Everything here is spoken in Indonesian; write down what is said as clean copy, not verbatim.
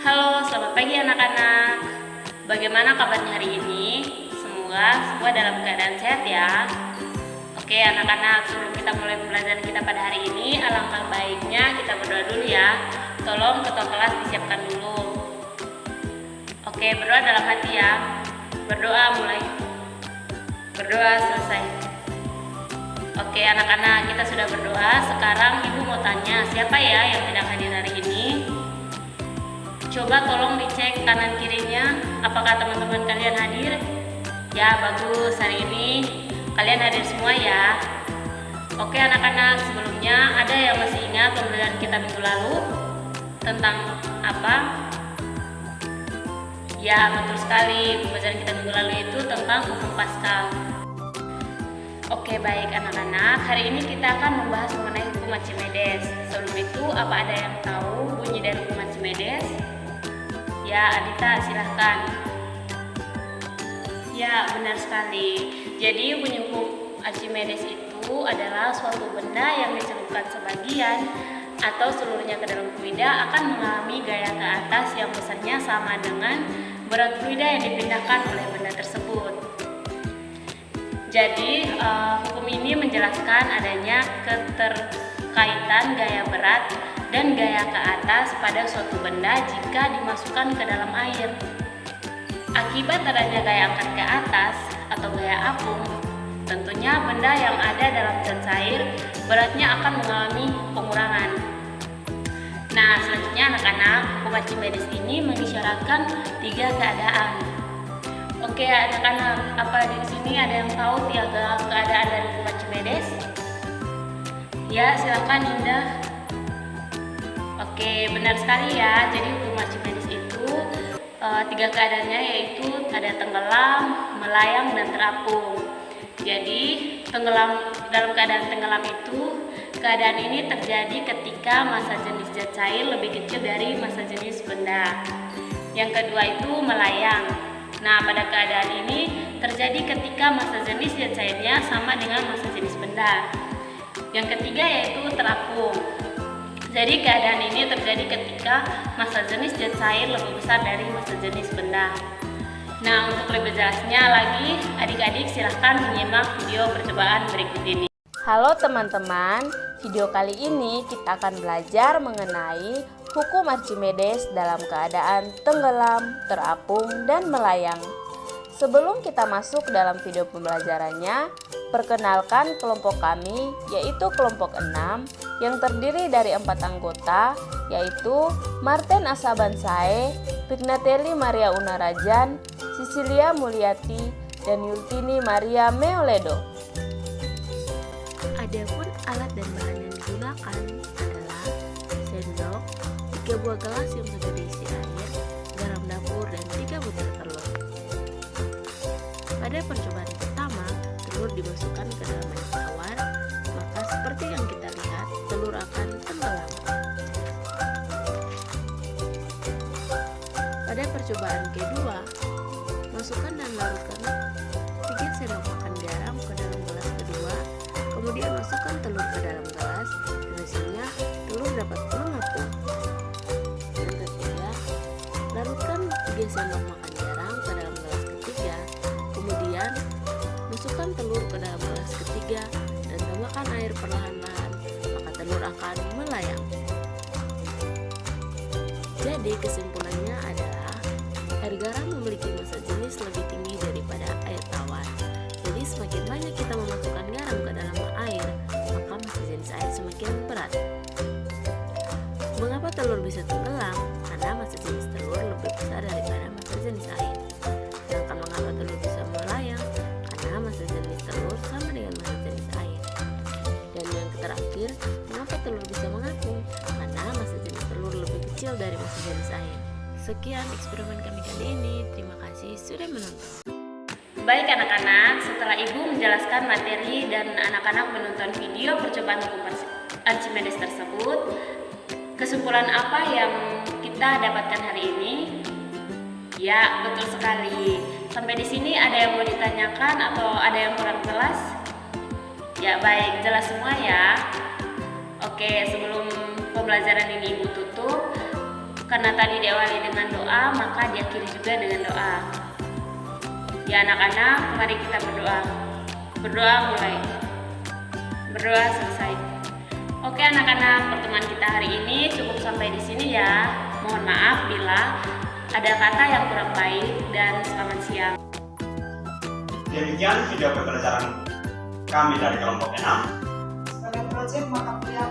Halo, selamat pagi anak-anak. Bagaimana kabarnya hari ini? Semoga semua dalam keadaan sehat ya. Oke anak-anak, sebelum kita mulai pembelajaran kita pada hari ini, alangkah baiknya kita berdoa dulu ya. Tolong ketua kelas disiapkan dulu. Oke, berdoa dalam hati ya. Berdoa mulai. Berdoa selesai. Oke anak-anak, kita sudah berdoa. Sekarang ibu mau tanya, siapa ya yang tidak hadir hari ini? Coba tolong dicek kanan kirinya, apakah teman-teman kalian hadir? Ya bagus, hari ini kalian hadir semua ya. Oke anak-anak, sebelumnya ada yang masih ingat pembelajaran kita minggu lalu tentang apa? Ya betul sekali, pembelajaran kita minggu lalu itu tentang hukum Paskal. Oke baik anak-anak, hari ini kita akan membahas mengenai hukum Archimedes. Sebelum itu, apa ada yang tahu bunyi dari hukum Archimedes? Ya, Adita silahkan. Ya, benar sekali. Jadi bunyi hukum Archimedes itu adalah suatu benda yang dicelupkan sebagian atau seluruhnya ke dalam fluida akan mengalami gaya ke atas yang besarnya sama dengan berat fluida yang dipindahkan oleh benda tersebut. Jadi hukum ini menjelaskan adanya keterkaitan gaya berat dan gaya ke atas pada suatu benda jika dimasukkan ke dalam air. Akibat adanya gaya angkat ke atas atau gaya apung, tentunya benda yang ada dalam zat cair beratnya akan mengalami pengurangan. Nah, selanjutnya anak-anak, hukum Archimedes ini mengisyaratkan 3 keadaan. Oke anak-anak, apa di sini ada yang tahu 3 keadaan dari hukum Archimedes? Ya, silakan Indah. Oke, benar sekali ya. Jadi hukum Archimedes itu 3 keadaannya yaitu ada tenggelam, melayang, dan terapung. Jadi dalam keadaan tenggelam itu, keadaan ini terjadi ketika massa jenis zat cair lebih kecil dari massa jenis benda. Yang kedua itu melayang. Nah, pada keadaan ini terjadi ketika massa jenis zat cairnya sama dengan massa jenis benda. Yang ketiga yaitu terapung. Jadi keadaan ini terjadi ketika massa jenis zat cair lebih besar dari massa jenis benda. Nah, untuk lebih jelasnya lagi, adik-adik silahkan menyimak video percobaan berikut ini. Halo teman-teman, video kali ini kita akan belajar mengenai hukum Archimedes dalam keadaan tenggelam, terapung, dan melayang. Sebelum kita masuk dalam video pembelajarannya, perkenalkan kelompok kami, yaitu kelompok 6 yang terdiri dari 4 anggota, yaitu Marten Asabansae, Pignatelli Maria Unarajan, Sicilia Mulyati, dan Yultini Maria Meoledo. Adapun alat dan bahan yang digunakan adalah sendok, 3 buah gelas yang sudah diisi air, garam dapur, dan 3 butir telur. Pada percobaan pertama, telur dimasukkan ke dalam air tawar, maka seperti yang kita lihat, telur akan tenggelam. Pada percobaan kedua, masukkan dan larutkan 3 sendok makan garam ke dalam gelas kedua, kemudian masukkan telur ke dalam gelas, dan hasilnya telur dapat mengapung. Yang ketiga, larutkan 3 sendok makan garam ke dalam gelas ketiga, kemudian masukkan telur ke dalam gelas ketiga dan tambahkan air perlahan-lahan, maka telur akan melayang. Jadi kesimpulannya adalah air garam memiliki massa jenis lebih tinggi daripada air tawar. Jadi semakin banyak kita memasukkan garam ke dalam air, maka massa jenis air semakin berat. Mengapa telur bisa tenggelam? Karena massa jenis telur lebih besar daripada massa jenis air. Sedangkan mengapa telur bisa melayang? Karena massa jenis telur sama dengan massa jenis air. Dan yang terakhir, mengapa telur bisa mengapung? Karena massa jenis telur lebih kecil dari massa jenis air. Sekian eksperimen kami kali ini. Terima kasih sudah menonton. Baik anak-anak, setelah ibu menjelaskan materi dan anak-anak menonton video percobaan hukum Archimedes tersebut, kesimpulan apa yang kita dapatkan hari ini? Ya, betul sekali. Sampai di sini ada yang mau ditanyakan atau ada yang kurang jelas? Ya, baik, jelas semua ya. Oke, sebelum pembelajaran ini ibu tutup, Karena tadi diawali dengan doa, maka diakhiri juga dengan doa. Ya anak-anak, mari kita berdoa. Berdoa mulai. Berdoa selesai. Oke anak-anak, pertemuan kita hari ini cukup sampai di sini ya. Mohon maaf bila ada kata yang kurang baik dan selamat siang. Demikian video pembelajaran kami dari kelompok 6. Sebagai proyek mata kuliah